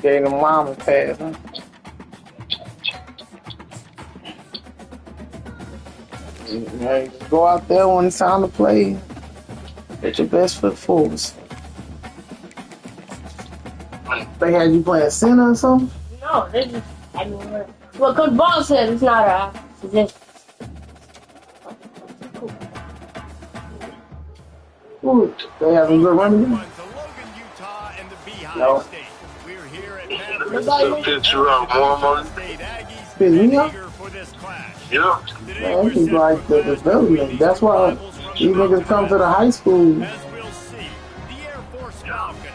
Gave the mom a pass, huh? Hey, go out there when it's time to play. Get your best foot forward. They had you playing center or something? No, they just, well, Coach Ball said it's not a position. Ooh, they have a good running game? No. We're here at Still pitch you out more money. Pick me up? Yeah. Man, it's like the development. That's why these niggas come to the high school. As we'll see, the Air Force Falcons.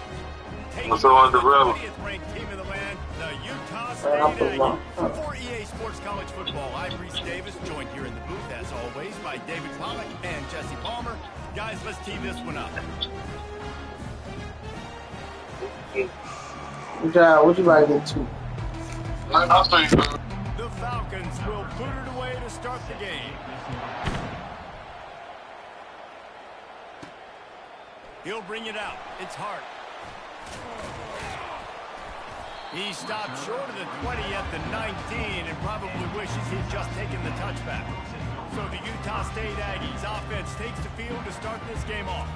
What's on the rebel? 20th ranked team in the land, the Utah State Man, I'm putting my- Aggies. For EA Sports College Football, I'm Reese Davis, joined here in the booth, as always, by David Pollock and Jesse Palmer. Guys, let's tee this one up. John, what you like to get to? I'll say The Falcons will put it away to start the game. He'll bring it out. It's Hart. He stopped short of the 20 at the 19 and probably wishes he'd just taken the touchback. So the Utah State Aggies offense takes the field to start this game off.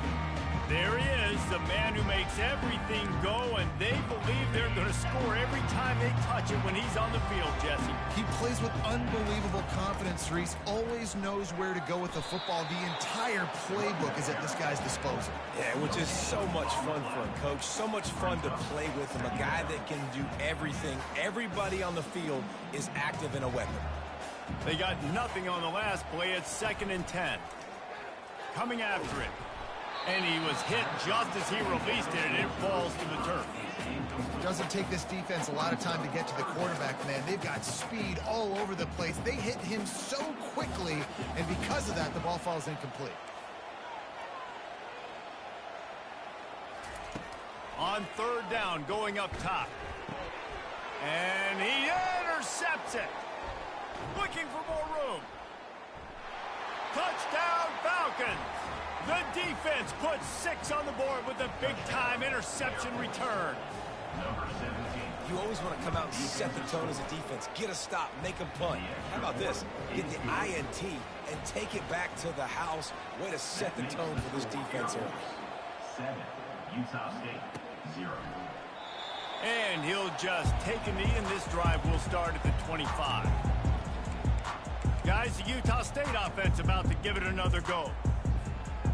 There he is, the man who makes everything go, and they believe they're going to score every time they touch it when he's on the field, Jesse. He plays with unbelievable confidence, Reese. Always knows where to go with the football. The entire playbook is at this guy's disposal. Yeah, which is so much fun for a coach. So much fun to play with him. A guy that can do everything. Everybody on the field is active and a weapon. They got nothing on the last play. It's 2nd and 10. Coming after it. And he was hit just as he released it, and it falls to the turf. It doesn't take this defense a lot of time to get to the quarterback, man. They've got speed all over the place. They hit him so quickly, and because of that, the ball falls incomplete. On 3rd down, going up top. And he intercepts it. Looking for more room. Touchdown, Falcons. The defense puts 6 on the board with a big-time interception return. You always want to come out and set the tone as a defense. Get a stop, make a punt. How about this? Get the INT and take it back to the house. Way to set the tone for this defense here. 7, Utah State, 0. And he'll just take a knee, and this drive will start at the 25. Guys, the Utah State offense about to give it another go.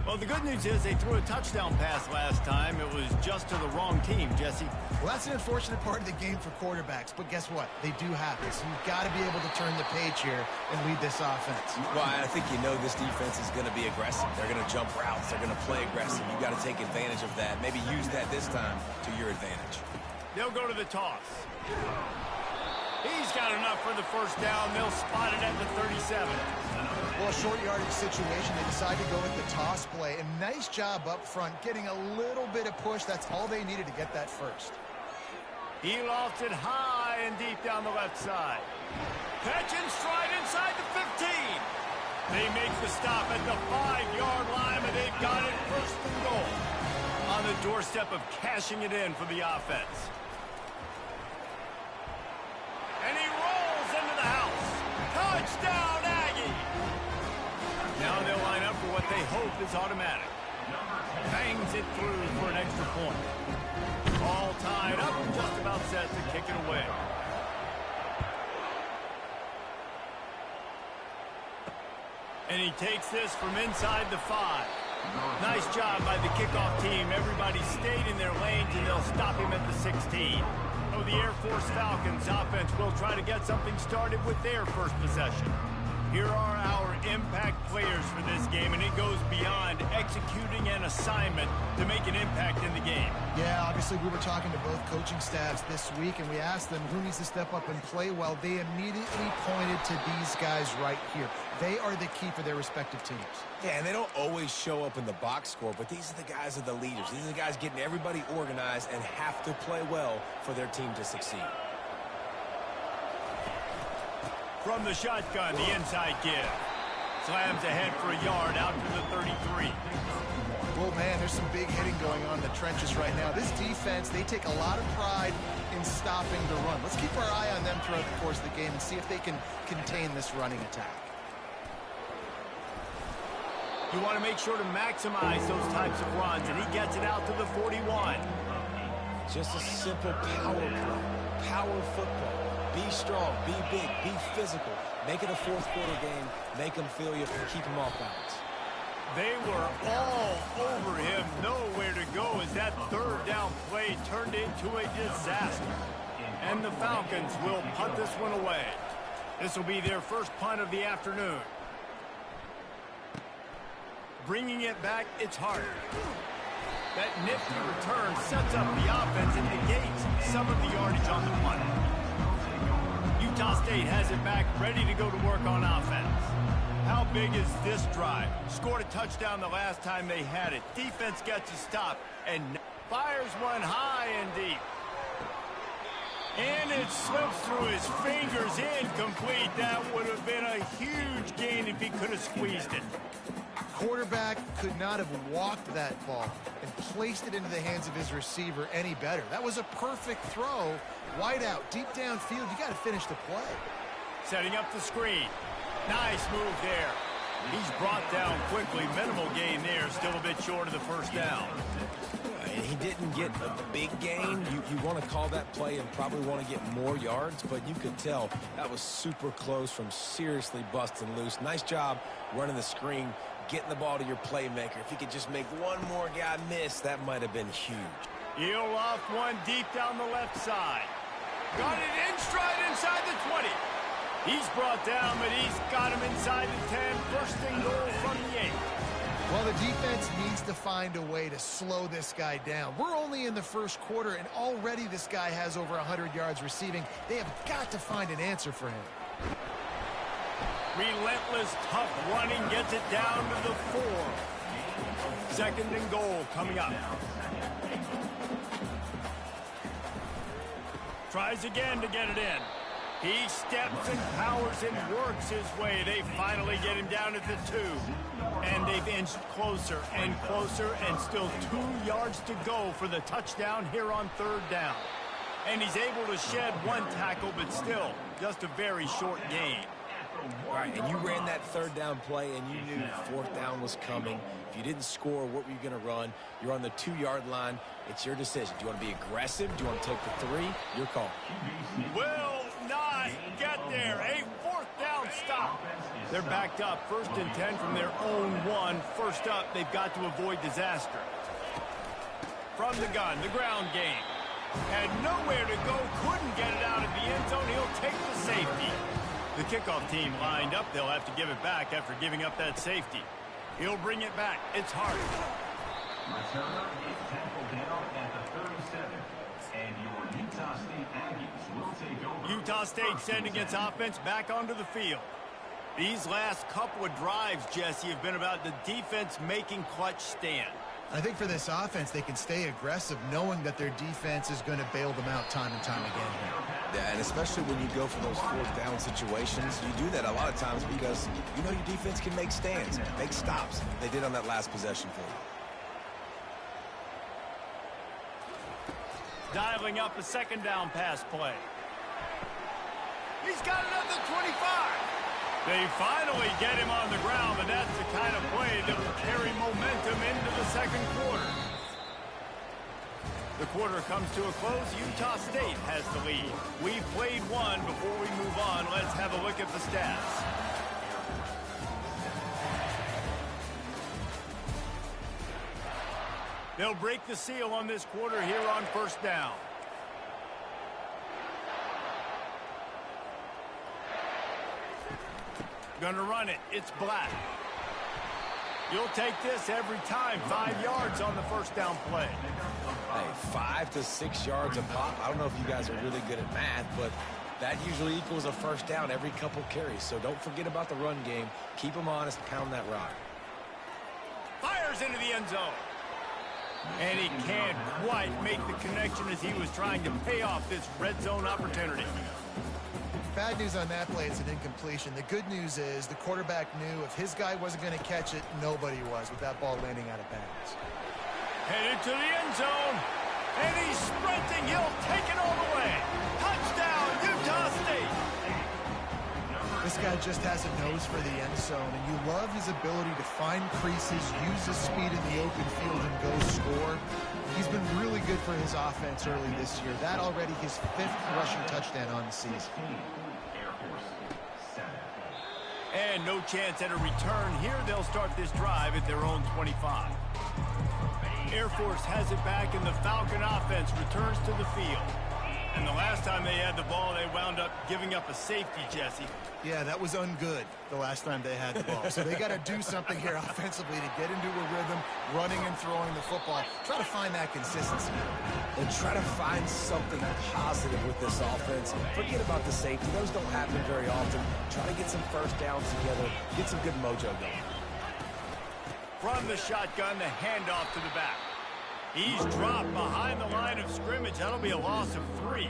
Well, the good news is they threw a touchdown pass last time. It was just to the wrong team, Jesse. Well, that's an unfortunate part of the game for quarterbacks, but guess what? They do happen. So you've got to be able to turn the page here and lead this offense. Well, I think you know this defense is going to be aggressive. They're going to jump routes. They're going to play aggressive. You've got to take advantage of that. Maybe use that this time to your advantage. They'll go to the toss. He's got enough for the first down. They'll spot it at the 37. Well, a short yardage situation, they decide to go with the toss play. And nice job up front, getting a little bit of push. That's all they needed to get that first. He lofts it high and deep down the left side. Catch and stride inside the 15. They make the stop at the 5-yard line, and they've got it 1st and goal. On the doorstep of cashing it in for the offense. And he rolls into the house. Touchdown, Aggie! Now they'll line up for what they hope is automatic. Bangs it through for an extra point. All tied up, just about set to kick it away. And he takes this from inside the 5. Nice job by the kickoff team. Everybody stayed in their lanes, and they'll stop him at the 16. So the Air Force Falcons offense will try to get something started with their first possession. Here are our impact players for this game, and it goes beyond executing an assignment to make an impact in the game. Yeah, obviously we were talking to both coaching staffs this week, and we asked them who needs to step up and play well. They immediately pointed to these guys right here. They are the key for their respective teams. Yeah, and they don't always show up in the box score, but these are the guys that are the leaders. These are the guys getting everybody organized and have to play well for their team to succeed. From the shotgun, the inside give. Slams ahead for a yard out to the 33. Well, man, there's some big hitting going on in the trenches right now. This defense, they take a lot of pride in stopping the run. Let's keep our eye on them throughout the course of the game and see if they can contain this running attack. You want to make sure to maximize those types of runs, and he gets it out to the 41. Just a simple power play. Power football. Be strong, be big, be physical. Make it a fourth quarter game. Make them feel you, keep them off balance. They were all over him, nowhere to go as that third down play turned into a disaster. And the Falcons will punt this one away. This will be their first punt of the afternoon. Bringing it back, it's hard. That nifty return sets up the offense and negates some of the yardage on the punt. Utah State has it back, ready to go to work on offense. How big is this drive? Scored a touchdown the last time they had it. Defense gets a stop and fires one high and deep. And it slips through his fingers, incomplete. That would have been a huge gain if he could have squeezed it. Quarterback could not have walked that ball and placed it into the hands of his receiver any better. That was a perfect throw. Wide out, deep downfield. You got to finish the play. Setting up the screen. Nice move there. He's brought down quickly. Minimal gain there. Still a bit short of the first down. And he didn't get a big gain. You want to call that play and probably want to get more yards, but you could tell that was super close from seriously busting loose. Nice job running the screen, getting the ball to your playmaker. If he could just make one more guy miss, that might have been huge. He'll loft one deep down the left side. Got it in stride inside the 20. He's brought down, but he's got him inside the 10. First and goal from the 8. Well, the defense needs to find a way to slow this guy down. We're only in the first quarter, and already this guy has over 100 yards receiving. They have got to find an answer for him. Relentless, tough running gets it down to the 4. Second and goal coming up. Tries again to get it in. He steps and powers and works his way. They finally get him down at the 2. And they've inched closer and closer, and still 2 yards to go for the touchdown here on third down. And he's able to shed one tackle, but still just a very short gain. All right, and you ran that third down play, and you knew fourth down was coming. If you didn't score, what were you going to run? You're on the 2-yard line. It's your decision. Do you want to be aggressive? Do you want to take the 3? Your call. Will not get there. A fourth down stop. They're backed up. First and 10 from their own 1. First up, they've got to avoid disaster. From the gun, the ground game. Had nowhere to go. Couldn't get it out of the end zone. He'll take the safety. The kickoff team lined up. They'll have to give it back after giving up that safety. He'll bring it back. It's hard. Returner is tackled down at the 37. And your Utah State Aggies will take over. Utah State sending its offense back onto the field. These last couple of drives, Jesse, have been about the defense making clutch stand. I think for this offense, they can stay aggressive knowing that their defense is going to bail them out time and time again. Yeah, and especially when you go for those fourth down situations, you do that a lot of times because you know your defense can make stands, make stops. They did on that last possession for you. Dialing up a second down pass play. He's got another 25. They finally get him on the ground, but that's the kind of play that will carry momentum into the second quarter. The quarter comes to a close. Utah State has the lead. We've played one. Before we move on, let's have a look at the stats. They'll break the seal on this quarter here on first down. Gonna run it. It's Black. You'll take this every time. 5 yards on the first down play. Hey, 5 to 6 yards a pop. I don't know if you guys are really good at math, but that usually equals a first down every couple carries. So don't forget about the run game. Keep them honest. Pound that rock. Fires into the end zone. And he can't quite make the connection as he was trying to pay off this red zone opportunity. Bad news on that play, it's an incompletion. The good news is the quarterback knew if his guy wasn't going to catch it, nobody was with that ball landing out of bounds. Headed to the end zone, and he's sprinting. He'll take it all the way. Touchdown, Utah State. This guy just has a nose for the end zone, and you love his ability to find creases, use his speed in the open field, and go score. He's been really good for his offense early this year. That already his 5th rushing touchdown on the season. And no chance at a return here. They'll start this drive at their own 25. Air Force has it back, and the Falcon offense returns to the field. And the last time they had the ball, they wound up giving up a safety, Jesse. Yeah, that was ungood the last time they had the ball. So they got to do something here offensively to get into a rhythm, running and throwing the football. Try to find that consistency. And try to find something positive with this offense. Forget about the safety. Those don't happen very often. Try to get some first downs together. Get some good mojo going. From the shotgun, the handoff to the back. He's dropped behind the line of scrimmage. That'll be a loss of 3.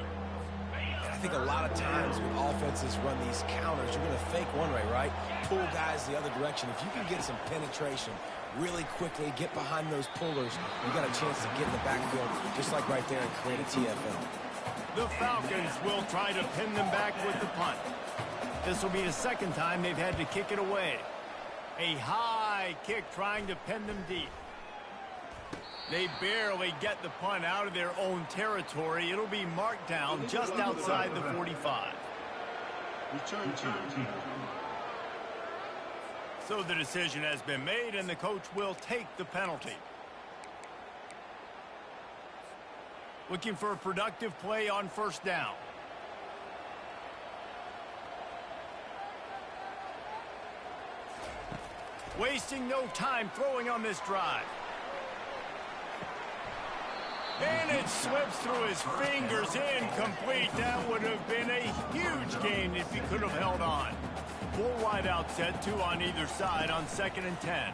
I think a lot of times when offenses run these counters, you're going to fake one way, right? Pull guys the other direction. If you can get some penetration really quickly, get behind those pullers, you got a chance to get in the backfield, just like right there, and create a TFL. The Falcons will try to pin them back with the punt. This will be the second time they've had to kick it away. A high kick trying to pin them deep. They barely get the punt out of their own territory. It'll be marked down just outside the 45. So the decision has been made, and the coach will take the penalty. Looking for a productive play on first down. Wasting no time throwing on this drive. And it slips through his fingers, incomplete. That would have been a huge gain if he could have held on. 4 wide out set, 2 on either side on 2nd and 10.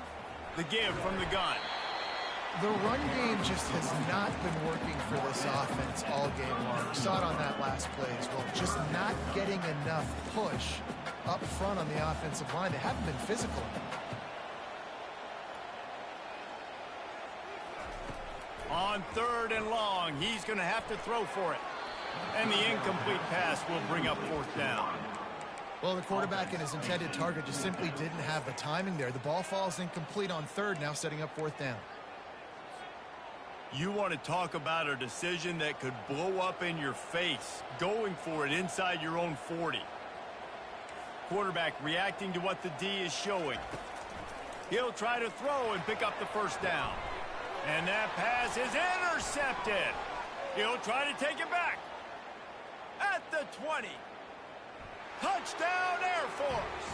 The give from the gun. The run game just has not been working for this offense all game long. We saw it on that last play as well. Just not getting enough push up front on the offensive line. They haven't been physical enough. On 3rd and long, he's going to have to throw for it. And the incomplete pass will bring up 4th down. Well, the quarterback and his intended target just simply didn't have the timing there. The ball falls incomplete on 3rd, now setting up 4th down. You want to talk about a decision that could blow up in your face, going for it inside your own 40. Quarterback reacting to what the D is showing. He'll try to throw and pick up the 1st down. And that pass is intercepted. He'll try to take it back. At the 20. Touchdown, Air Force.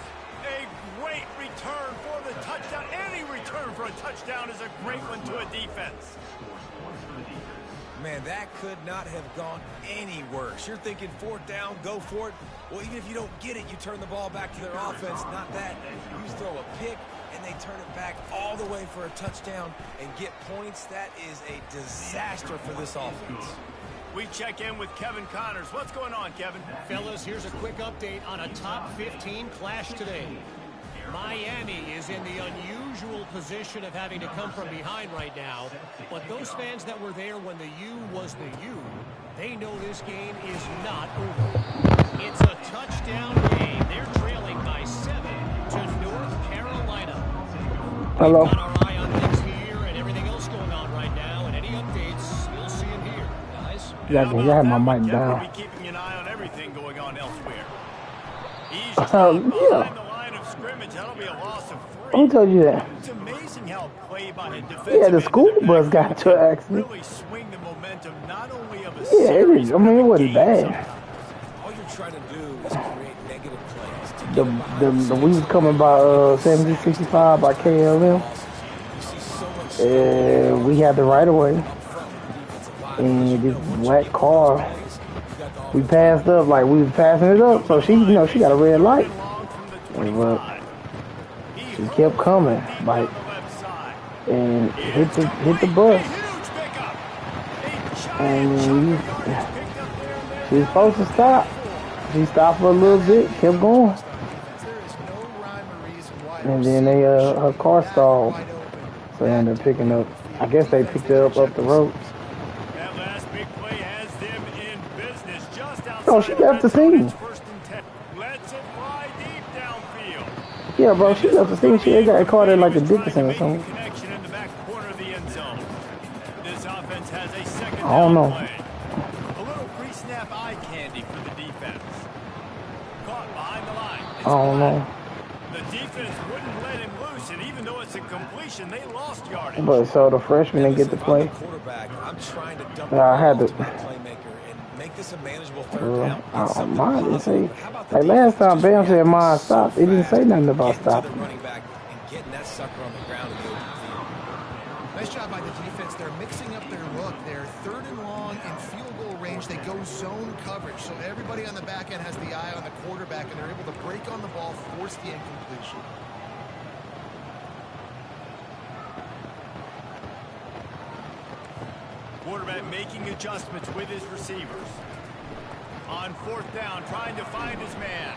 A great return for the touchdown. Any return for a touchdown is a great one to a defense. Man, that could not have gone any worse. You're thinking 4th down, go for it. Well, even if you don't get it, you turn the ball back to their offense. Not that. You throw a pick, and they turn it back all the way for a touchdown and get points. That is a disaster for this offense. We check in with Kevin Connors. What's going on, Kevin? Fellas, here's a quick update on a top 15 clash today. Miami is in the unusual position of having to come from behind right now. But those fans that were there when the U was the U, they know this game is not over. It's a touchdown game. They're trailing by 7 to North Carolina. Hello. We've got our eye on things here and everything else going on right now. And any updates, you'll see them here, guys. Yeah, I have my mic down. We'll be keeping an eye on everything going on elsewhere. He's behind the line of scrimmage. That'll be a loss of 3. Who told you that? It's amazing how play by a defensive Yeah, the school end bus got to an accident. really swing the momentum not only of a Yeah, series, I mean, it wasn't game bad. sometimes. All you're trying to do is create negative plays. We was coming by 7065 by KLM. And we had the right of way. And this black car, we passed up, like we was passing it up. So she, she got a red light. But she kept coming, like, and hit the bus. And she was supposed to stop. She stopped for a little bit, kept going. And then her car stalled. So they ended up picking up. I guess they picked her up the road. That last big play has them in business just outside. Oh, she left the scene. First and 10. Let's it fly deep downfield. Yeah, bro, she left the scene. She got caught in like a Dickinson or something. Connection in the back corner of the end zone. This offense has a second I don't know. play. A little pre-snap eye candy for the defense. Caught behind the line. It's I don't know. The defense wouldn't let him loose, and even though it's a completion, they lost yardage. But so the freshman didn't get to play. I'm trying to dump I had to. playmaker and make this a manageable third down. I don't mind. Didn't say. Like last time, Bam said mine stopped. It didn't say nothing about stopping. Running back and getting that sucker on the ground in the open field. Nice job by the defense. They're mixing up their look. They're third and long in field goal range. They go zone coverage. So everybody on the back end has the eye on the quarterback, and they're able to break on the ball, force the incompletion. Quarterback making adjustments with his receivers. On fourth down, trying to find his man.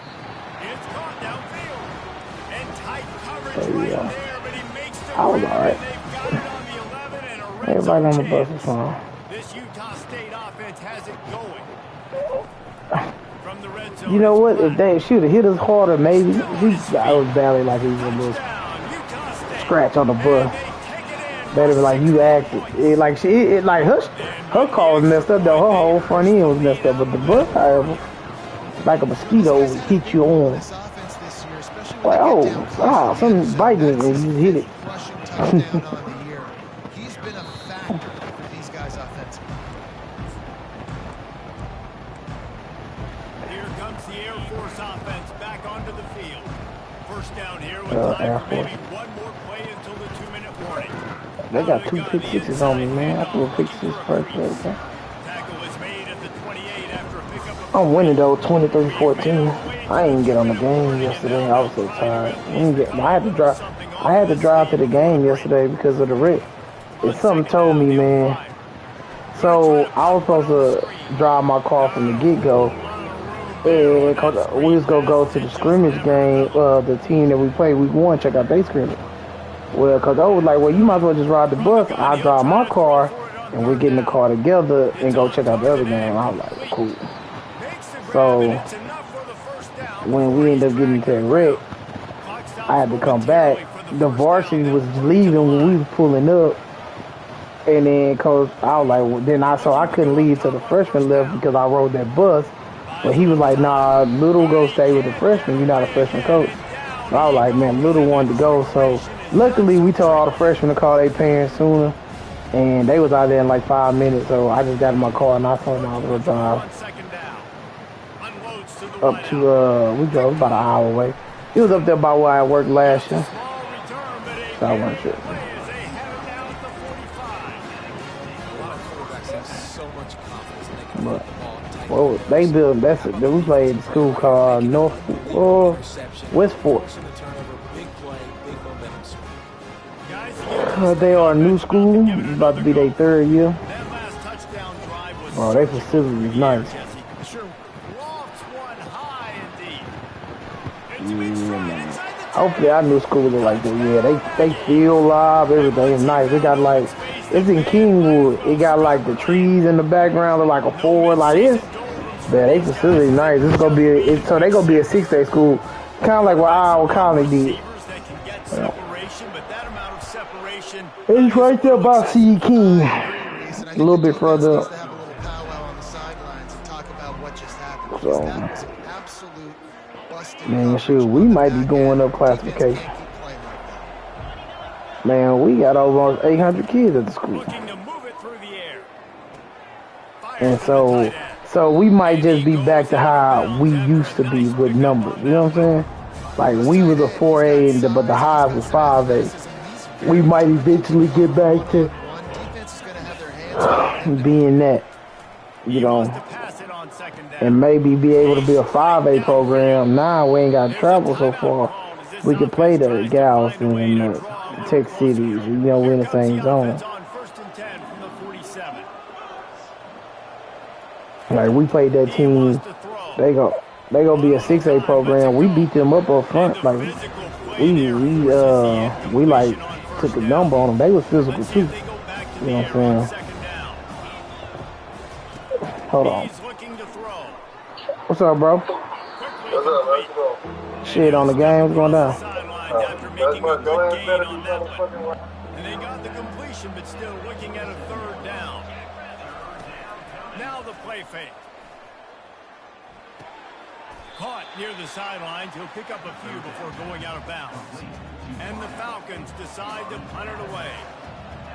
It's caught downfield. And tight coverage right there, but he makes the grab, and they've got it on the 11 and a red Everybody on the zone bus chance. is fine. This Utah State offense has it going. From the red zone. You know what? If they should have hit us harder, maybe. I was barely like he was a little scratch on the bus. Better be like you acted. It like like her car was messed up though. Her whole front end was messed up, but the bus, however, like a mosquito would hit you on. Like, oh, wow, something biting and you hit it. He's been a factor for these guys offensively. Here comes the Air Force offense back onto the field. First down here with time for maybe one more play until the 2-minute warning. They got 2 pick sixes on me, man. I threw a pick six first. Tackle is made at the 28 after a pickup of I'm winning though, 23-14. I didn't get on the game yesterday. I was so tired. I had to drive to the game yesterday because of the wreck. And something told me, man. So I was supposed to drive my car from the get-go. And we was gonna go to the scrimmage game. The team that we played week 1, check out their scrimmage. Well, because I was like, well, you might as well just ride the bus. I'll drive my car, and we're getting the car together and go check out the other game. I was like, cool. So, when we ended up getting to the wreck, I had to come back. The varsity was leaving when we was pulling up. And then, cause I was like, well, so I couldn't leave till the freshman left because I rode that bus. But he was like, nah, Little go stay with the freshman. You're not a freshman coach. So I was like, man, Little wanted to go. So luckily, we told all the freshmen to call their parents sooner. And they was out there in like 5 minutes. So I just got in my car and I told them I was going to drive up to, we drove about an hour away. It was up there by where I worked last year. So I wasn't sure. But, well, they built, we played a school called West Fork. They are a new school, about to be their 3rd year. Oh, their facility is nice. Hopefully our new schools are like that. Yeah, they feel live, everything is nice. They got like, it's in Kingwood. It got like the trees in the background, they're like a forward, like this. But they facility nice. It's gonna be so they gonna be a 6-day school, kind of like what Iowa College did. Yeah. It's right there by C. King, a little bit further up. So, man, shoot, we might be going up classification. Man, we got almost 800 kids at the school. And so we might just be back to how we used to be with numbers. You know what I'm saying? Like, we was a 4A, but the highs was 5A. We might eventually get back to being that, you know, and maybe be able to be a 5A program. Now we ain't got to travel so far. We can play the Galveston and the Tech Cities, you know, we're in the same zone. Like, we played that team, they go, They gonna be a 6A program. We beat them up front. Like we like took a number on them. They was physical too. You know what I'm saying? Hold on. What's up, bro? Shit on the game. What's going down? And they got the completion, but still looking at a third down. Now the play fake. Caught near the sidelines. He'll pick up a few before going out of bounds. And the Falcons decide to punt it away.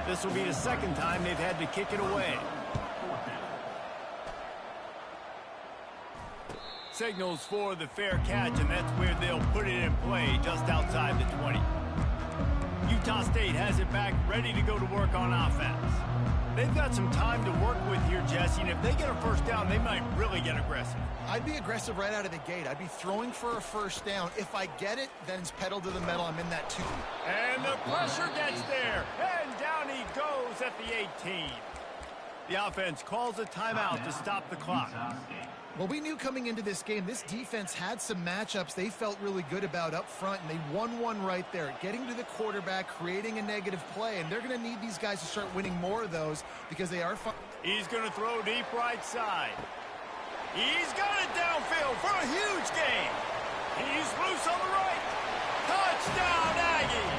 This will be the second time they've had to kick it away. Signals for the fair catch, and that's where they'll put it in play, just outside the 20. Utah State has it back, ready to go to work on offense. They've got some time to work with here, Jesse, and if they get a first down, they might really get aggressive. I'd be aggressive right out of the gate. I'd be throwing for a first down. If I get it, then it's pedal to the metal. I'm in that 2. And the pressure gets there, and down he goes at the 18. The offense calls a timeout to stop the clock. Well, we knew coming into this game, this defense had some matchups they felt really good about up front, and they won one right there. Getting to the quarterback, creating a negative play, and they're going to need these guys to start winning more of those because they are fun. He's going to throw deep right side. He's got it downfield for a huge gain. He's loose on the right. Touchdown, Aggie.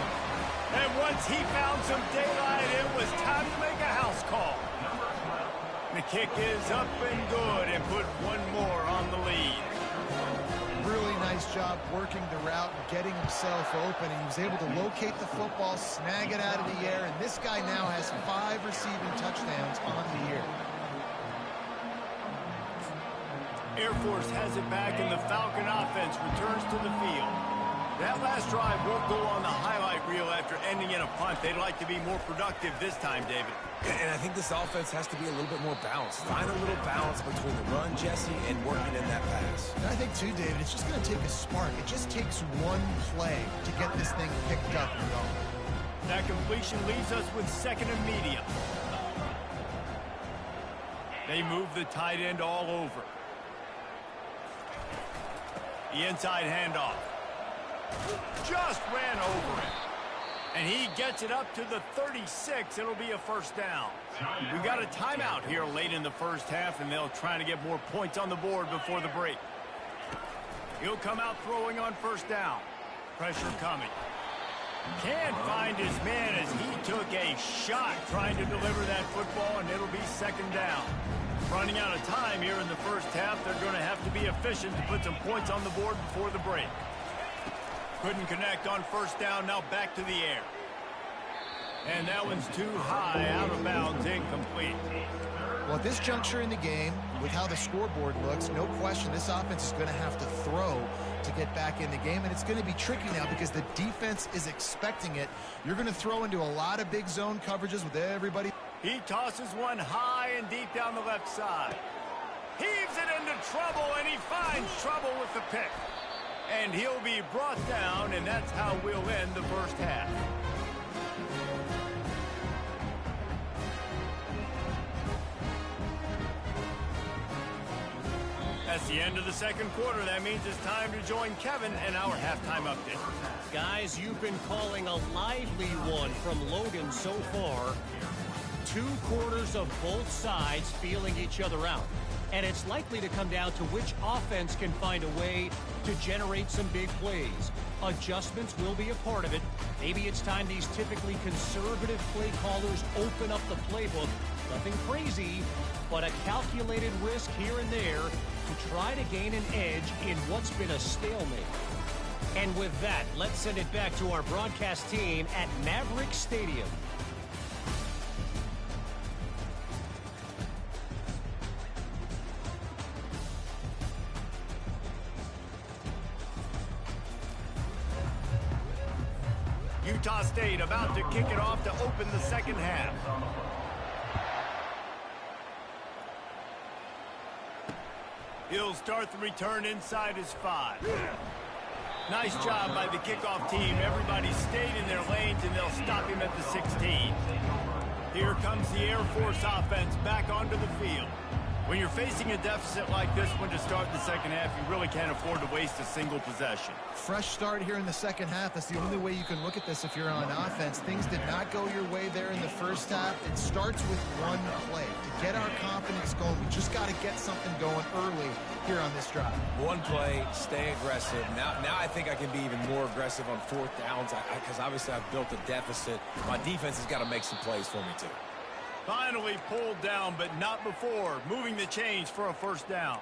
And once he found some daylight, it was time to make a house call. The kick is up and good and put one more on the lead. Really nice job working the route and getting himself open, and he was able to locate the football, snag it out of the air, and this guy now has 5 receiving touchdowns on the year. Air Force has it back, and the Falcon offense returns to the field. That last drive won't go on the highlight reel after ending in a punt. They'd like to be more productive this time, David. And I think this offense has to be a little bit more balanced. Find a little balance between the run, Jesse, and working in that pass. And I think, too, David, it's just going to take a spark. It just takes one play to get this thing picked up and going. That completion leaves us with second and medium. They move the tight end all over. The inside handoff. Just ran over it. And he gets it up to the 36. It'll be a first down. We got a timeout here late in the first half, and they'll try to get more points on the board before the break. He'll come out throwing on first down. Pressure coming. Can't find his man as he took a shot trying to deliver that football, and it'll be second down. Running out of time here in the first half, they're going to have to be efficient to put some points on the board before the break. Couldn't connect on first down, now back to the air. And that one's too high, out of bounds, incomplete. Well, at this juncture in the game, with how the scoreboard looks, no question this offense is going to have to throw to get back in the game, and it's going to be tricky now because the defense is expecting it. You're going to throw into a lot of big zone coverages with everybody. He tosses one high and deep down the left side. Heaves it into trouble, and he finds trouble with the pick. And he'll be brought down, and that's how we'll end the first half. That's the end of the second quarter. That means it's time to join Kevin and our halftime update. Guys, you've been calling a lively one from Logan so far. 2 quarters of both sides feeling each other out. And it's likely to come down to which offense can find a way to generate some big plays. Adjustments will be a part of it. Maybe it's time these typically conservative play callers open up the playbook. Nothing crazy, but a calculated risk here and there to try to gain an edge in what's been a stalemate. And with that, let's send it back to our broadcast team at Maverick Stadium. Utah State about to kick it off to open the second half. He'll start the return inside his 5. Nice job by the kickoff team. Everybody stayed in their lanes, and they'll stop him at the 16. Here comes the Air Force offense back onto the field. When you're facing a deficit like this one to start the second half, you really can't afford to waste a single possession. Fresh start here in the second half. That's the only way you can look at this if you're on offense. Things did not go your way there in the first half. It starts with one play. To get our confidence going, we just got to get something going early here on this drive. One play, stay aggressive. Now I think I can be even more aggressive on fourth downs because obviously I've built a deficit. My defense has got to make some plays for me too. Finally pulled down, but not before. Moving the chains for a first down.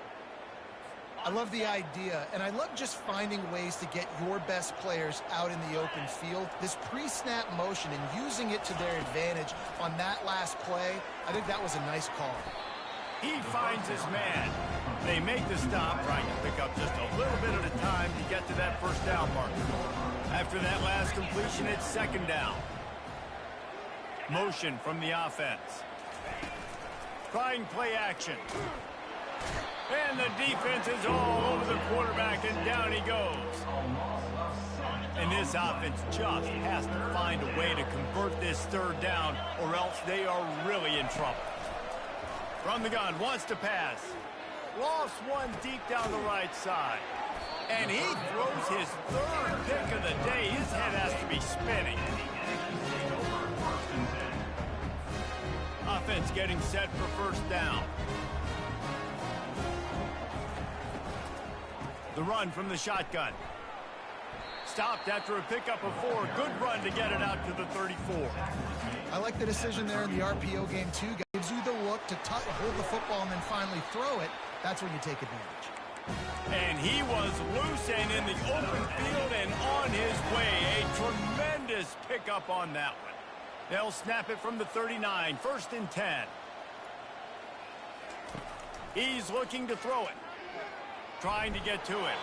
I love the idea, and I love just finding ways to get your best players out in the open field. This pre-snap motion and using it to their advantage on that last play, I think that was a nice call. He finds his man. They make the stop, trying to pick up just a little bit at a time to get to that first down marker. After that last completion, it's second down. Motion from the offense. Trying play action. And the defense is all over the quarterback, and down he goes. And this offense just has to find a way to convert this third down, or else they are really in trouble. From the gun, wants to pass. Lost one deep down the right side. And he throws his third pick of the day. His head has to be spinning. Offense getting set for first down. The run from the shotgun. Stopped after a pickup of 4. Good run to get it out to the 34. I like the decision there in the RPO game, too. Gives you the look to hold the football and then finally throw it. That's when you take advantage. And he was loose and in the open field and on his way. A tremendous pickup on that one. They'll snap it from the 39. First and 10. He's looking to throw it. Trying to get to it.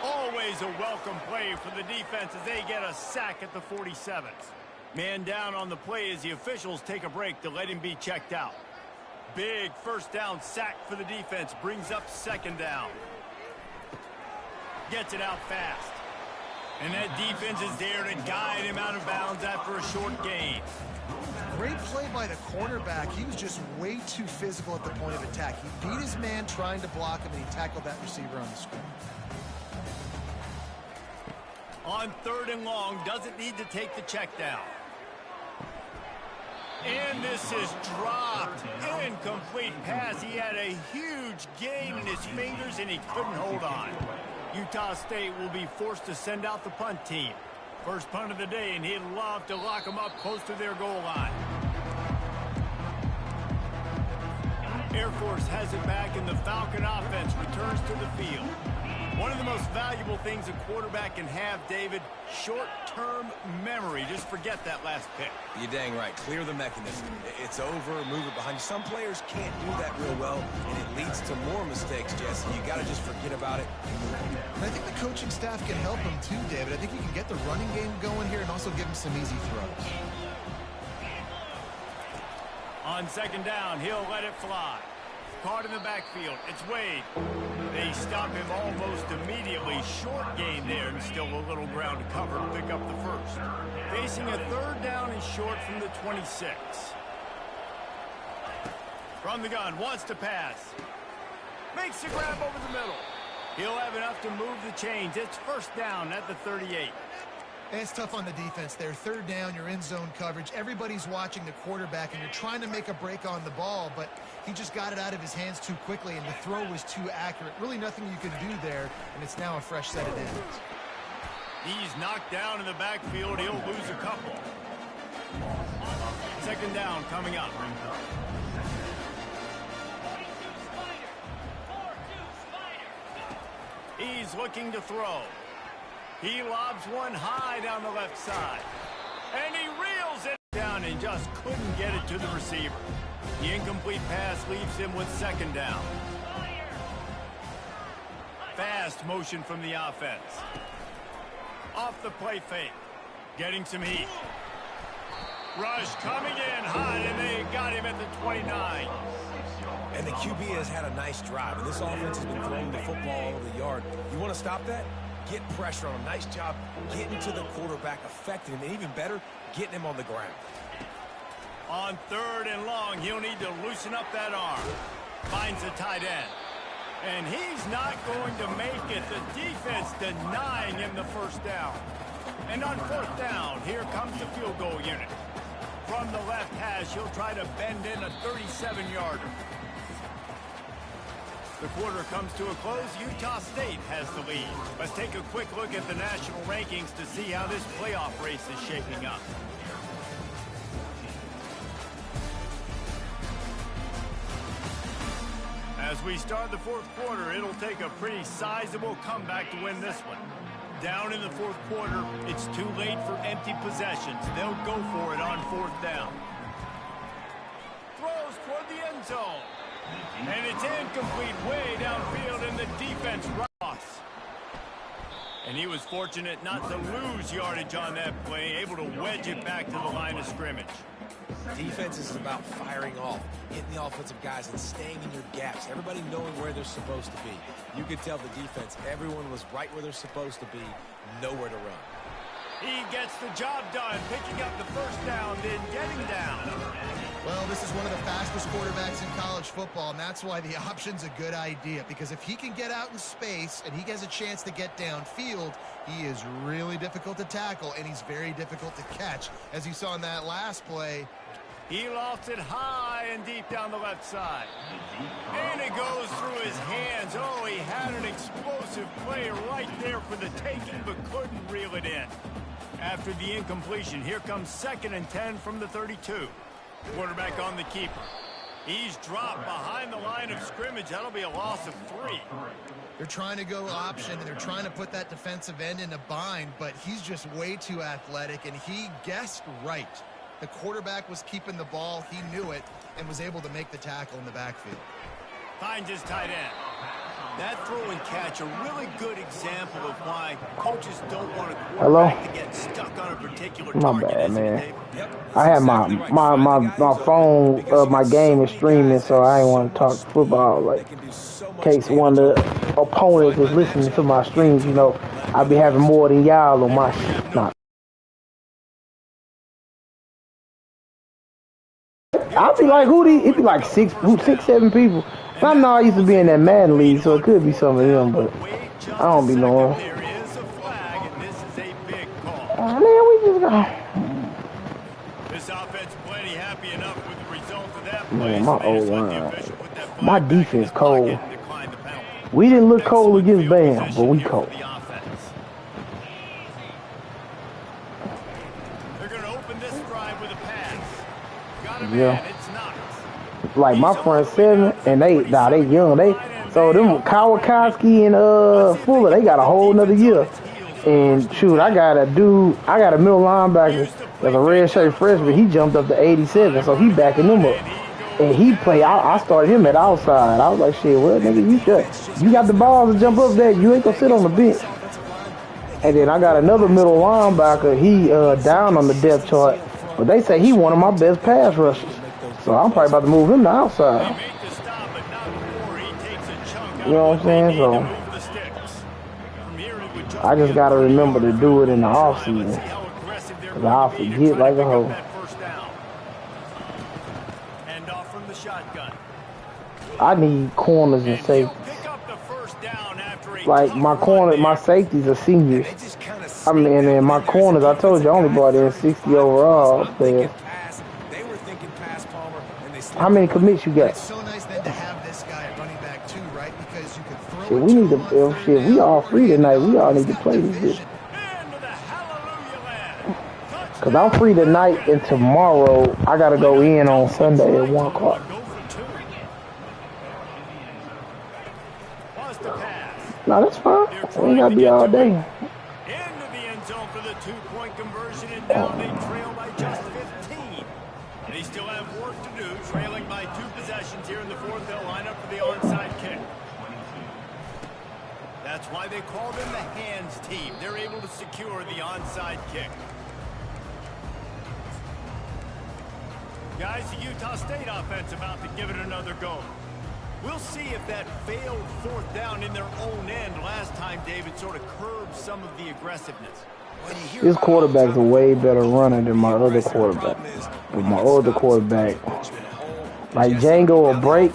Always a welcome play for the defense as they get a sack at the 47th. Man down on the play as the officials take a break to let him be checked out. Big first down sack for the defense. Brings up second down. Gets it out fast. And that defense is there to guide him out of bounds after a short gain. Great play by the cornerback. He was just way too physical at the point of attack. He beat his man trying to block him, and he tackled that receiver on the screen. On third and long, doesn't need to take the check down. And this is dropped. Incomplete pass. He had a huge gain in his fingers, and he couldn't hold on. Utah State will be forced to send out the punt team. First punt of the day, and he'd love to lock them up close to their goal line. Air Force has it back, and the Falcon offense returns to the field. One of the most valuable things a quarterback can have, David, short-term memory. Just forget that last pick. You're dang right. Clear the mechanism. It's over, move it behind you. Some players can't do that real well, and it leads to more mistakes, Jesse. You got to just forget about it. And I think the coaching staff can help him too, David. I think you can get the running game going here and also give him some easy throws. On second down, he'll let it fly. Caught in the backfield. It's Wade. They stop him almost immediately. Short gain there and still a little ground to cover to pick up the first. Facing a third down and short from the 26. From the gun, wants to pass. Makes the grab over the middle. He'll have enough to move the chains. It's first down at the 38. And it's tough on the defense there. Third down, you're in zone coverage. Everybody's watching the quarterback, and you're trying to make a break on the ball, but he just got it out of his hands too quickly, and the throw was too accurate. Really nothing you can do there, and it's now a fresh set of downs. He's knocked down in the backfield. He'll lose a couple. Second down coming up. He's looking to throw. He lobs one high down the left side. And he reels it down and just couldn't get it to the receiver. The incomplete pass leaves him with second down. Fast motion from the offense. Off the play fake. Getting some heat. Rush coming in hot, and they got him at the 29. And the QB has had a nice drive, and this offense has been throwing the football all over the yard. You want to stop that? Get pressure on him. Nice job getting to the quarterback, affecting him, and even better, getting him on the ground. On third and long, he'll need to loosen up that arm. Finds a tight end. And he's not going to make it. The defense denying him the first down. And on fourth down, here comes the field goal unit. From the left hash, he'll try to bend in a 37-yarder. The quarter comes to a close. Utah State has the lead. Let's take a quick look at the national rankings to see how this playoff race is shaping up. As we start the fourth quarter, it'll take a pretty sizable comeback to win this one. Down in the fourth quarter, it's too late for empty possessions. They'll go for it on fourth down. Throws toward the end zone. And it's incomplete way downfield, and the defense Ross. And he was fortunate not to lose yardage on that play, able to wedge it back to the line of scrimmage. Defense is about firing off, hitting the offensive guys and staying in your gaps. Everybody knowing where they're supposed to be. You could tell the defense, everyone was right where they're supposed to be, nowhere to run. He gets the job done, picking up the first down, then getting down. Well, this is one of the fastest quarterbacks in college football, and that's why the option's a good idea. Because if he can get out in space and he has a chance to get downfield, he is really difficult to tackle, and he's very difficult to catch. As you saw in that last play, he lofts it high and deep down the left side. And it goes through his hands. Oh, he had an explosive play right there for the taking, but couldn't reel it in. After the incompletion, here comes 2nd and 10 from the 32. Quarterback on the keeper. He's dropped behind the line of scrimmage. That'll be a loss of 3. They're trying to go option, and they're trying to put that defensive end in a bind, but he's just way too athletic, and he guessed right. The quarterback was keeping the ball. He knew it and was able to make the tackle in the backfield. Finds his tight end. That throw and catch, a really good example of why coaches don't want a quarterback to get stuck on a particular target. My bad, man. I had my phone, my game is streaming, so I ain't want to talk football. Like, in case one of the opponents is listening to my streams, you know, I be having more than y'all on my shit. I'll be like, it be like six, 7 people. I know I used to be in that Madden league, so it could be some of them, but I don't be knowing. Man, we just got. This offense plenty happy enough with the result of that play. Man, my old line, my defense cold. We didn't look cold against Bam, but we cold. They're going to open this drive with a pass. Got him Yeah. in. It's knocked. Like my front 7, and they young. So them Kawakowski and Fuller, they got a whole nother year. And shoot, I got a middle linebacker that's a red shirt freshman. He jumped up to 87, so he backing them up. And he played. I started him at outside. I was like, shit, well, nigga, you got the balls to jump up there. You ain't gonna sit on the bench. And then I got another middle linebacker. He down on the depth chart, but they say he one of my best pass rushers. So I'm probably about to move him to outside. You know what I'm saying? So I just got to remember to do it in the offseason. Because I'll forget like a hoe. I need corners and safeties. Like my safeties are seniors. I mean, and my corners, I told you, I only brought in 60 overall players. How many commits you got? It's so nice then to have this guy at running back too, right? Because you could throw shit, we need to, we all free tonight. We all need to play this bitch. Because I'm free tonight, and tomorrow I got to go in on Sunday at 1 o'clock. No, that's fine. We ain't got to be all day. Into the end zone for the 2-point conversion, and now they trail by just 15. They still have work to do, trailing by 2 possessions here in the fourth. They'll line up for the onside kick. That's why they call them the hands team. They're able to secure the onside kick. Guys, the Utah State offense about to give it another go. We'll see if that failed fourth down in their own end last time, David, sort of curbed some of the aggressiveness. This quarterback's a way better runner than my other quarterback. With my older quarterback, like Django or Break,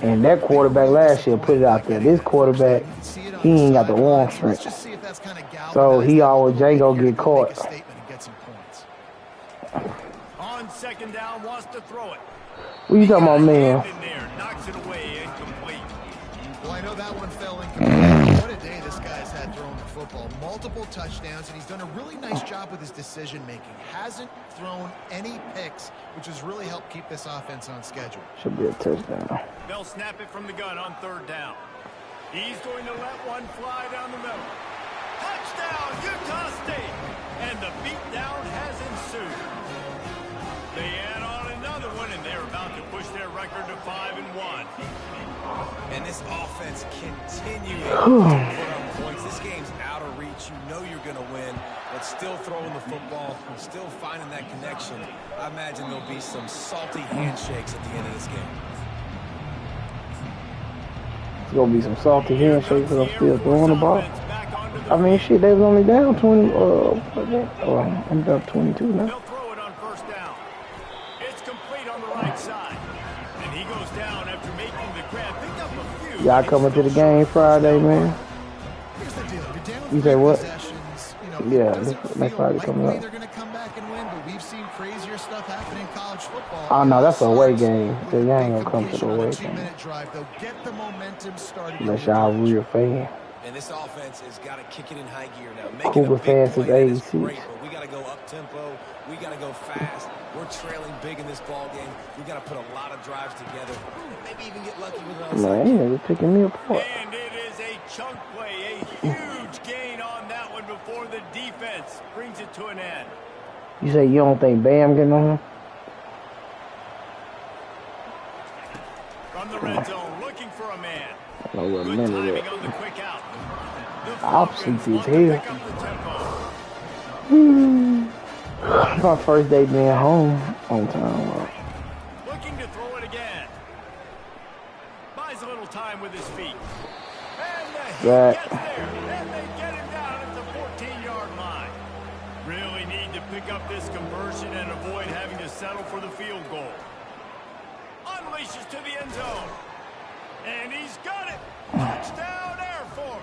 And that quarterback last year put it out there. This quarterback, he ain't got the arm strength. So he always Django get caught. On second down, wants to throw it. What you talking about, man? Knocks it away, incomplete. Well, I know that one fell incomplete. What a day this guy's had throwing the football. Multiple touchdowns, and he's done a really nice job with his decision-making. Hasn't thrown any picks, which has really helped keep this offense on schedule. Should be a touchdown. They'll snap it from the gun on third down. He's going to let one fly down the middle. Touchdown, Utah State! And the beatdown has ensued. They add on another one, and they're about to push their record to 5-1. And this offense continuing to put up points. This game's out of reach. You know you're going to win, but still throwing the football, still finding that connection. I imagine there'll be some salty handshakes at the end of this game. It's going to be some salty handshakes because I'm still throwing the ball. I mean, shit, they was only down 20. I'm down 22 now. They'll throw it on first down. It's complete on the right side. And he goes down after making the grab. Picked up a few. Y'all coming to the game Friday, man? Here's the deal. You're down You say what? Yeah, next Friday coming up. They're going to come back and win, but we've seen crazier stuff happen in college football. Oh, no, that's a away game. So y'all ain't going to come to the away game. Unless y'all real fan. And this offense has got to kick it in high gear now. Making Cougar a big fans play is that is 86. great, but we got to go up tempo. We got to go fast. We're trailing big in this ball game. We got to put a lot of drives together. Maybe even get lucky with an onside. Man, they're picking me apart. And it is a chunk play, a huge gain on that one before the defense brings it to an end. You say you don't think Bam getting on him? From the red zone, looking for a man. I don't know what a Good minute timing is. on the quick out. The Opposite Falcons is want to here. pick up the tempo. My first day being home on time. Looking to throw it again. Buys a little time with his feet. And he That. gets there. And they get him down at the 14-yard line. Really need to pick up this conversion and avoid having to settle for the field goal. Unleashes to the end zone. And he's got it. Touchdown, Air Force.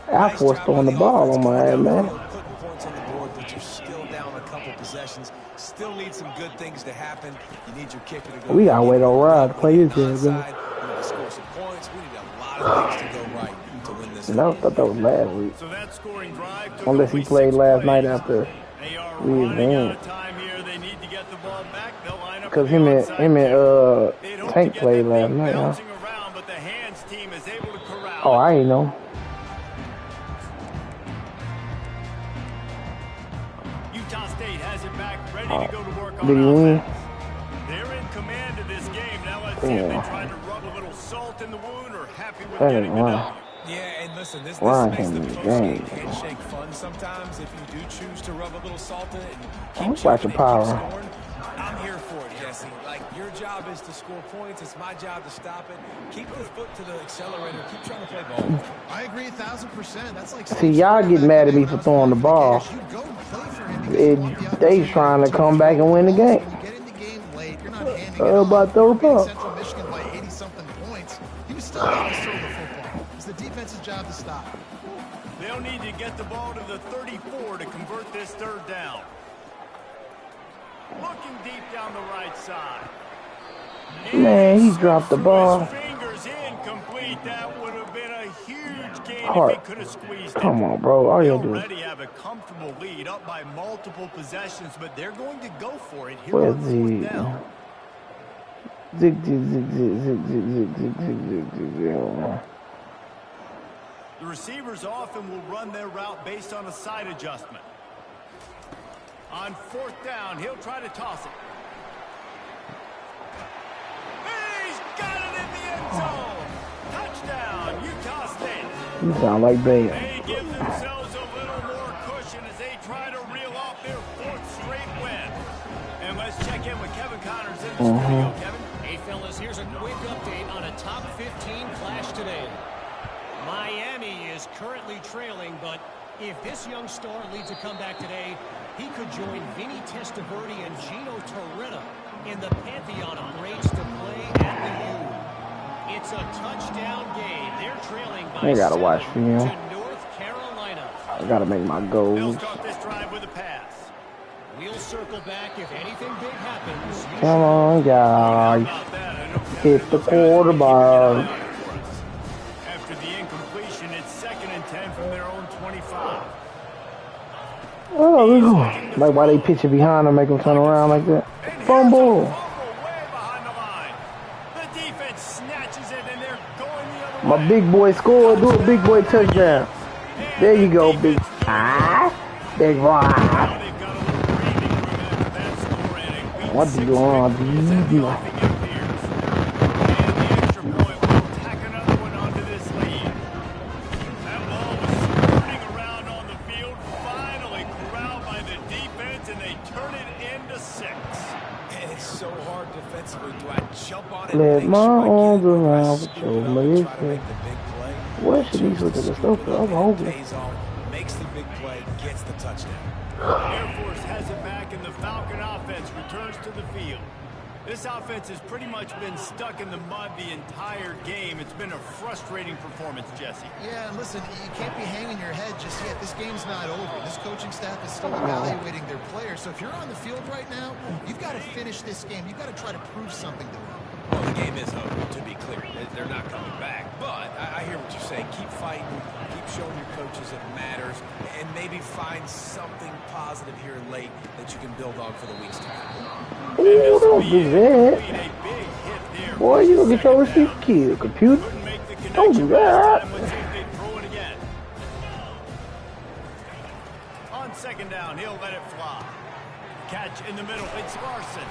Air Force throwing the ball on my head, man. Putting points on the board, but you're still down a couple possessions. Still need some good things to happen. You need your kicker to go. We gotta wait on Rod to play his game. We need to score some points. We need a lot of things to go right to win this. No, I thought that was last week. So that scoring drive took Unless he only played 6 last plays. night after They are we running out won. of time here. They need to get the ball back. They'll line up. Because for the him onside and kick. They'd hope Tank to get played that last thing night, huh? bouncing around, but the hands team is able to corral Oh, it. I ain't know. Utah State has it back, ready to go to work on Did he win? offense. They're in command of this game. Now let's see if they Yeah. try to rub a little salt in the wound or happy with That getting ain't the right. W. Yeah, and listen, this Ryan makes the came in the post-game game. handshake fun sometimes if you do choose to rub a little salt in it and I'm keep watching chipping and Power. keep scoring. I'm here for it, Jesse. Like, your job is to score points. It's my job to stop it. Keep the foot to the accelerator. Keep trying to play ball. I agree 1,000%. That's like See, y'all get mad at me for throwing the ball. They trying to come back and win the game. You get in the game late. You're not handing it off. About throw the Beating ball. Central Michigan by 80-something points. He was still able to throw the football. It's the defense's job to stop. They'll need to get the ball to the 34 to convert this third down. Looking deep down the right side. Man, he dropped the ball. Fingers incomplete. That would have been a huge gain Hart. if he could have squeezed it. Come on, bro. All They you do is already have a comfortable lead up by multiple possessions, but they're going to go for it here where's on the fourth down. zig zig zig zig zig zig zig zig zig zig zig zig. The receivers often will run their route based on a side adjustment. On fourth down, he'll try to toss it. He's got it in the end zone. Touchdown, Utah State. You sound like Bam. They give themselves a little more cushion as they try to reel off their 4th straight win. And let's check in with Kevin Connors in the studio. Kevin? Hey, fellas, here's a quick update on a top 15 clash today. Miami is currently trailing, but if this young star leads a comeback today, he could join Vinny Testaverde and Gino Torretta in the pantheon of greats to play at the U. It's a touchdown game. They're trailing by I gotta 7 watch film. to North Carolina. I gotta make my goals. They'll start this drive with a pass. We'll circle back if anything big happens. Come on, guys. Hit the quarterback. After the incompletion, it's 2nd and 10 from their own 25. Oh, like why they pitch it behind and make them turn around like that? Fumble. Way behind the line. The defense snatches it and they're going the other My way. big boy scored. Do a big boy touchdown. There you go, big. Big boy. Now they've got a little breathing room after that score and a weak What 6 you doing? victory sends the offense appears. And the extra point will tack another one onto this lead. That ball was skirting around on the field, finally corralled by the defense, and they turn it into 6. And it's so hard defensively. Do I jump on it? Let and make my sure I arms get it, or do I around scoot your it up and legs. try to make the big play? What should he look at the stuff? I'm hoping. Pays off, makes the big play, gets the touchdown. Air Force has it back, and the Falcon offense returns to the field. This offense has pretty much been stuck in the mud the entire game. It's been a frustrating performance, Jesse. Yeah, and listen, you can't be hanging your head just yet. This game's not over. This coaching staff is still evaluating their players. So if you're on the field right now, you've got to finish this game. You've got to try to prove something to them. Well, the game is over, to be clear. They're not coming back. But I hear what you're saying. Keep fighting. Keep showing your coaches it matters. And maybe find something positive here late that you can build on for the weeks to come. Ooh, don't do that. A big hit there. Boy, you gonna get your receiver killed. Computer. Couldn't make the Don't do connection last that. time. Let's see if they throw it again. On 2nd down, he'll let it fly. Catch in the middle. It's Larson.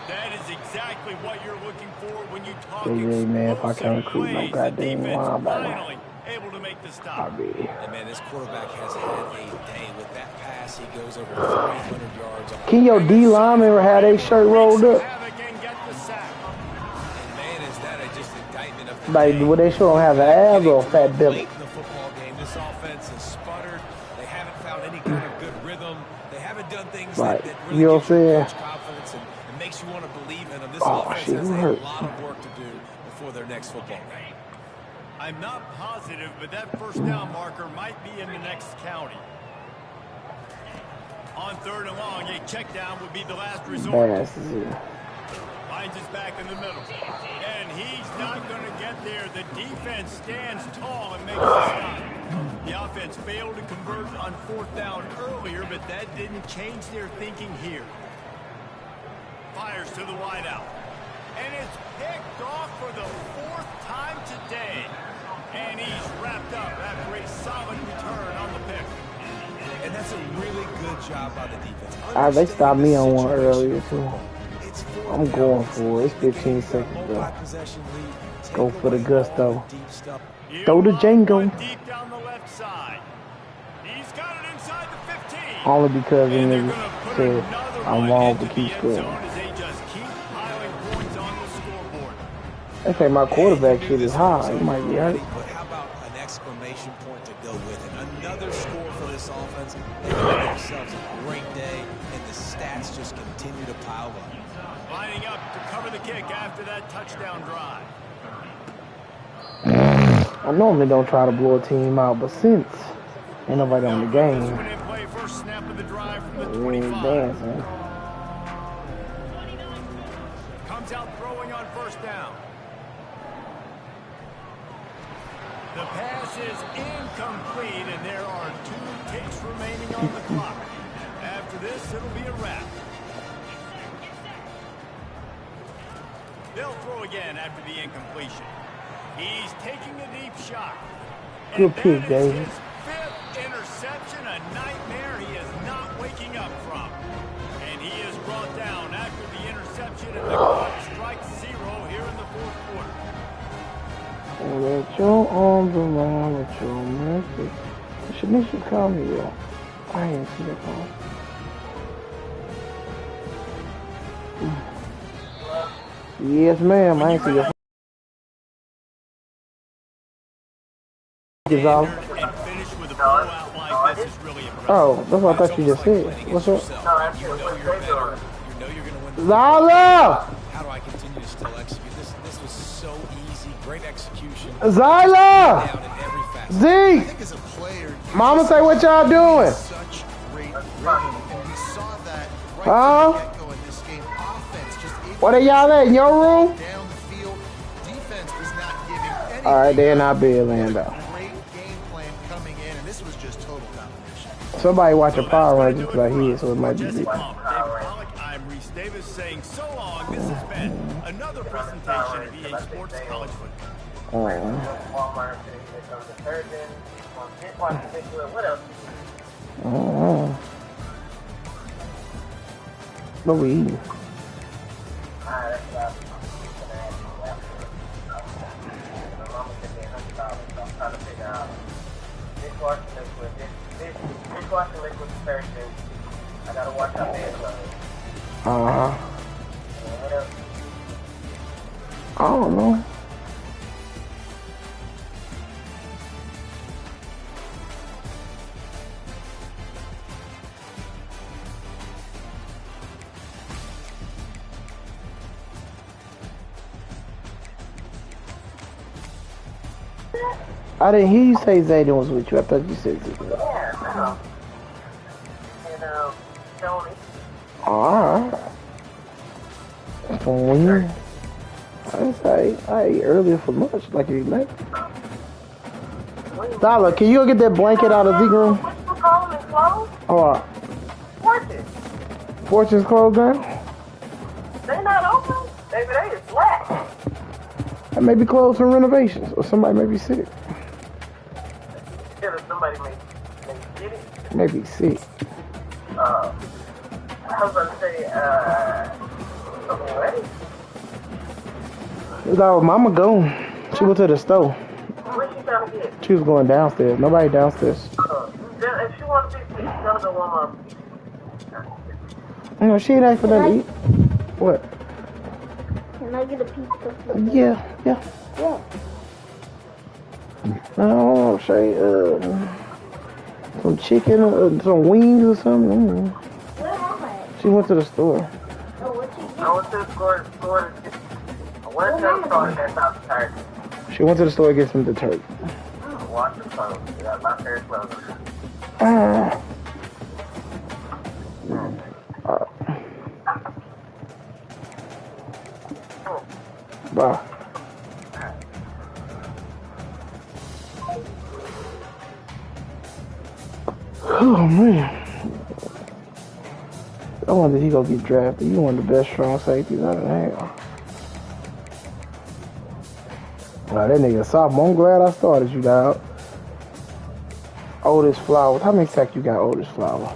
That is exactly what you're looking for when you talk Yeah, man, if I can't recruit no plays. The goddamn defense linebacker. finally able to make the I'll stop. be. And man, this quarterback has had a day. With that pass, he goes over 300 yards. Can your D lineman have their shirt rolled up? Havoc and get the sack. And man, is that just indictment of the Like, day. would they sure don't have the abs or fat belly? Late in the football game, this offense has sputtered. They haven't found any kind of good rhythm. They haven't done things Right. that really You know gives what I'm your saying? coach confidence and makes you want to believe in them. This Oh, offense shit, has it a hurt. lot of work to do before their next football game. I'm not positive, but that 1st down marker might be in the next county. On 3rd and long, a check down would be the last resort. Badass is it. Finds his back in the middle. And he's not going to get there. The defense stands tall and makes a stop. The offense failed to convert on 4th down earlier, but that didn't change their thinking here. Fires to the wideout. And it's picked off for the 4th time today. And he's wrapped up after a solid return on the pick. And that's a really good job by the defense. They stopped me on one earlier, too. It's 4th I'm down. going for it. It's 15 seconds, though. Multi-possession lead. Go for the gusto. Deep stuff. Throw the Django. Deep down the left side. He's got it inside the 15. Only because the And they're niggas gonna put said another I'm one wrong into to keep the end scoring. zone as they just keep piling points on the scoreboard. They say my quarterback shit is high. He might be hurt. But how about an exclamation point to go with it? Another score for this offense. They have themselves a great day, and the stats just continue to pile up. Lining up to cover the kick after that touchdown drive. I normally don't try to blow a team out, but since ain't nobody on the This game, one in play, first snap of the drive from the we ain't 25. dancing. Comes out throwing on 1st down. The pass is incomplete, and there are 2 ticks remaining on the clock. After this, it'll be a wrap. They'll throw again after the incompletion. He's taking a deep shot. Good And pick, that is David. his 5th interception, a nightmare he is not waking up from. And he is brought down after the interception, and the clock strikes 0 here in the 4th quarter. Let your arms around with your mercy. Shanisha call me, yo. I ain't see that call. Yes, ma'am. I ain't see your is off. And finish with a blowout like this is really impressive. Oh, that's what I thought you just said. What's up? You know you're better. You know you're going to win Zyla! How do I continue to still execute? This was so easy. Great execution. Zyla! Down in every facet. I Zeke! think as a player, you Mama just say what y'all doing? such great rhythm, and we saw that right Huh? from the get-go in this game. Offense just able What are to y'all at in your room? down the field. Defense was not giving anything. Alright, they're not big, Lando. Great game plan coming in, and this was just total domination. Somebody watching Power Rangers because I hear it, so it might be Jesse Zeke. Pump, David Pollock, I'm Reese Davis saying so long. This has been another presentation of EA Sports College Football. Walmart, some detergent, some dishwashing liquid, what else? What we eating? That's what I was gonna ask you after. My mama sent me $100, so I'm trying to figure out dishwashing liquid, dishwashing liquid detergent. I gotta wash my bed clothes. Uh-huh. And what else? I don't know. I didn't hear you say Zayden was with you. I thought you said Zayden. Yeah, no. And, Tony. Alright. From when? I ate earlier for lunch, like you like. Dollar, can you go get that blanket out of Zeke's room? What's the calling and clothes? Oh, Fortune. Fortune's closed down? They not open? Baby, they is black. That may be closed for renovations, or somebody may be sick. Somebody may get it. Maybe sick. I was about to say, what? No, Mama gone. She went to the store. What she trying to get? She was going downstairs. Nobody downstairs. If she wants to be she's gonna go warm up. No, she ain't asked for nothing to eat. What? Can I get a pizza? Yeah. Yeah. I don't know, say, some chicken, some wings or something. Where am I? She went to the store. Oh, what you get? I went to the store to get, I went to the store to get some turkey. She went to the store to get some detergent. Wash the clothes. Yeah, my fair clothes. Bye. Oh man. I wonder if he gonna get drafted. You one of the best strong safeties I done had. Wow, that nigga sophomore. I'm glad I started you, dog. Oldest Flowers. How many sacks you got, Oldest Flower?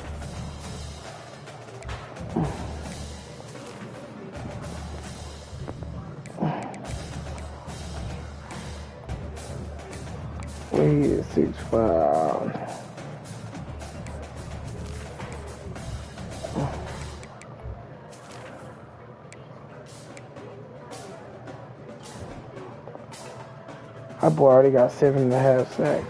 Where he is, 6'5". My boy already got 7.5 sacks.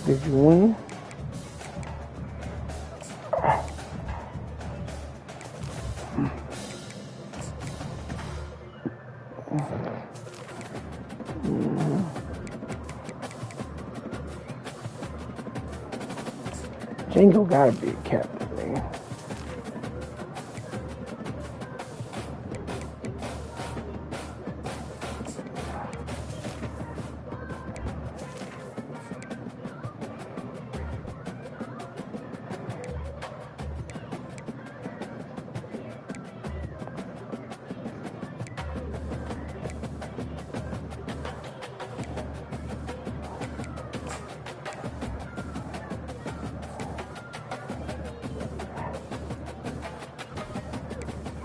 Did you win? Django gotta be a captain, man.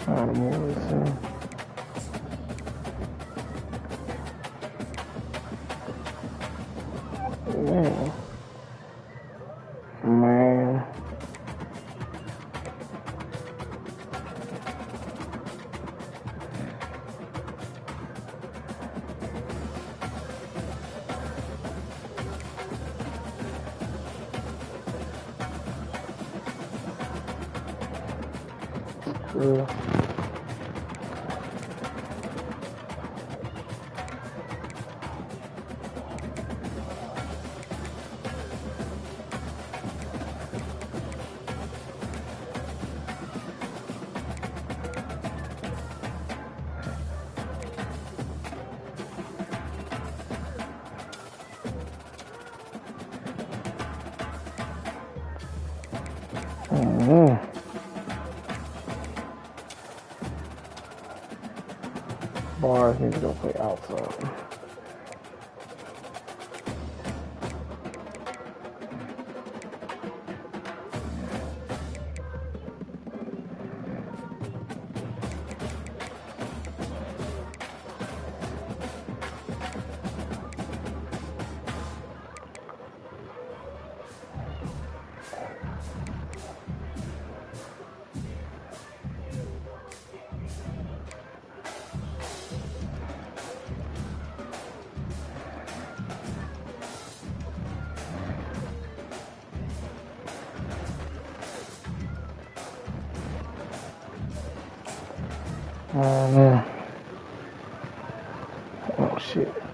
Trying to move this in. For real. Bars need to go play outside. Oh man. Oh shit.